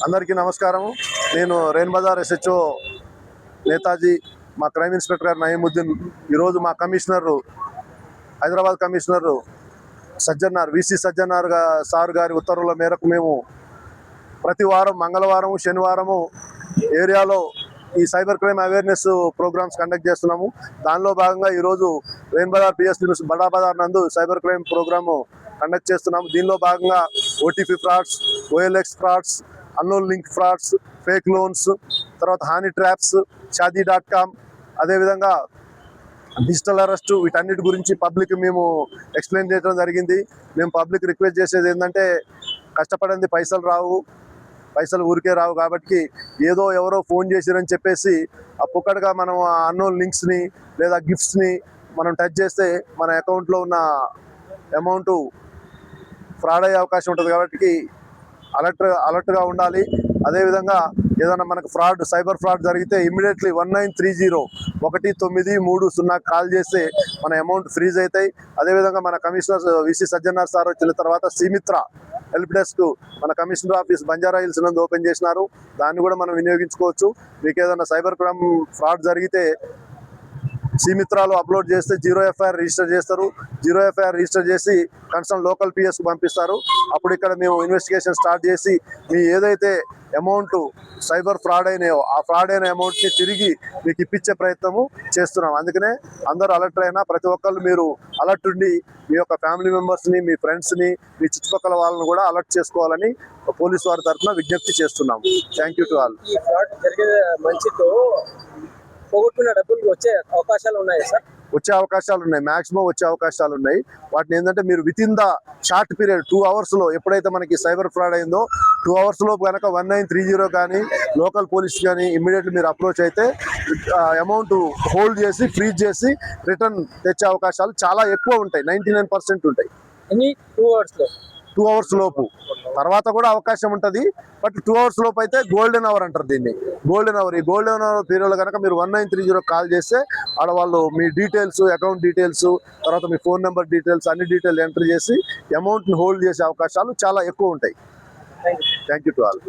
అందరికీ నమస్కారం. నేను రైన్ బజార్ SHO నేతాజీ, మా క్రైమ్ ఇన్స్పెక్టర్ గారు నయీముద్దీన్. ఈరోజు మా commissioner, Hyderabad commissioner VC Sajjanar sir గారి ఉత్తర్వుల మేరకు మేము ప్రతి వారం మంగళవారం, శనివారము ఏరియాలో ఈ cyber crime awareness programs conduct చేస్తున్నాము. దానిలో భాగంగా ఈరోజు రైన్ బజార్ PSP బడా బజార్ నందు సైబర్ క్రైమ్ ప్రోగ్రాము కండక్ట్ చేస్తున్నాము. దీనిలో భాగంగా OTP frauds, OLX frauds, unknown link frauds, fake loans, తర్వాత హానీ ట్రాప్స్, షాదీ.com, అదేవిధంగా డిజిటల్ అరెస్ట్, వీటన్నిటి గురించి పబ్లిక్ మేము ఎక్స్ప్లెయిన్ చేయడం జరిగింది. మేము పబ్లిక్ రిక్వెస్ట్ చేసేది ఏంటంటే, కష్టపడింది పైసలు ఊరికే రావు కాబట్టి ఏదో ఎవరో ఫోన్ చేసిరని చెప్పేసి ఆ పుక్కడగా మనం అన్నోన్ లింక్స్ని లేదా గిఫ్ట్స్ని మనం టచ్ చేస్తే మన అకౌంట్లో ఉన్న అమౌంట్ ఫ్రాడ్ అయ్యే అవకాశం ఉంటుంది. కాబట్టి అలర్ట్గా ఉండాలి. అదేవిధంగా ఏదైనా మనకు సైబర్ ఫ్రాడ్ జరిగితే ఇమ్మీడియట్లీ 1930 కాల్ చేస్తే మన అమౌంట్ ఫ్రీజ్ అవుతాయి. అదేవిధంగా మన కమిషనర్ VC సజ్జనార్ సార్ వచ్చిన తర్వాత సిమిత్ర హెల్ప్ డెస్క్ మన కమిషనర్ ఆఫీస్ బంజారా హిల్స్ నందు ఓపెన్ చేసినారు. దాన్ని కూడా మనం వినియోగించుకోవచ్చు. మీకు ఏదైనా సైబర్ క్రైమ్ ఫ్రాడ్ జరిగితే సిమిత్రాలో అప్లోడ్ చేస్తే 0 FIR రిజిస్టర్ చేస్తారు. 0 FIR రిజిస్టర్ చేసి కన్సర్న్ లోకల్ PSకు పంపిస్తారు. అప్పుడు ఇక్కడ మేము ఇన్వెస్టిగేషన్ స్టార్ట్ చేసి మీ ఏదైతే అమౌంట్ సైబర్ ఫ్రాడ్ అయినాయో ఆ ఫ్రాడ్ అయిన అమౌంట్ని తిరిగి మీకు ఇప్పించే ప్రయత్నము చేస్తున్నాం. అందుకనే అందరూ అలర్ట్ అయినా ప్రతి ఒక్కళ్ళు మీరు అలర్ట్ ఉండి మీ యొక్క ఫ్యామిలీ మెంబర్స్ని, మీ ఫ్రెండ్స్ని, మీ చుట్టుపక్కల వాళ్ళని కూడా అలర్ట్ చేసుకోవాలని పోలీసు వారి తరఫున విజ్ఞప్తి చేస్తున్నాము. Thank you to all. ఈ ఫ్రాడ్ జరిగే మంచితో పోగొట్టుకున్న డబ్బులు వచ్చే అవకాశాలు ఉన్నాయి సార్? వచ్చే అవకాశాలు ఉన్నాయి, మాక్సిమం వచ్చే అవకాశాలు ఉన్నాయి. వాటిని ఏంటంటే మీరు with in the short period 2 అవర్స్లో ఎప్పుడైతే మనకి సైబర్ ఫ్రాడ్ అయిందో 2 అవర్స్లో కనుక 1930 కానీ లోకల్ పోలీస్ కానీ ఇమ్మీడియట్లీ మీరు అప్రోచ్ అయితే అమౌంట్ హోల్డ్ చేసి ఫ్రీజ్ చేసి రిటర్న్ తెచ్చే అవకాశాలు చాలా ఎక్కువ ఉంటాయి. 99% ఉంటాయి. 2 అవర్స్ లోపు. తర్వాత కూడా అవకాశం ఉంటుంది. బట్ 2 అవర్స్ లోపు అయితే గోల్డెన్ అవర్ అంటారు దీన్ని. Golden hour. ఈ గోల్డెన్ అవర్ పీరియడ్లో కనుక మీరు 1930 కాల్ చేస్తే ఆడవాళ్ళు మీ డీటెయిల్స్, అకౌంట్ డీటెయిల్స్, తర్వాత మీ ఫోన్ నెంబర్ డీటెయిల్స్ అన్ని డీటెయిల్స్ ఎంటర్ చేసి అమౌంట్ని హోల్డ్ చేసే అవకాశాలు చాలా ఎక్కువ ఉంటాయి. Thank you to all.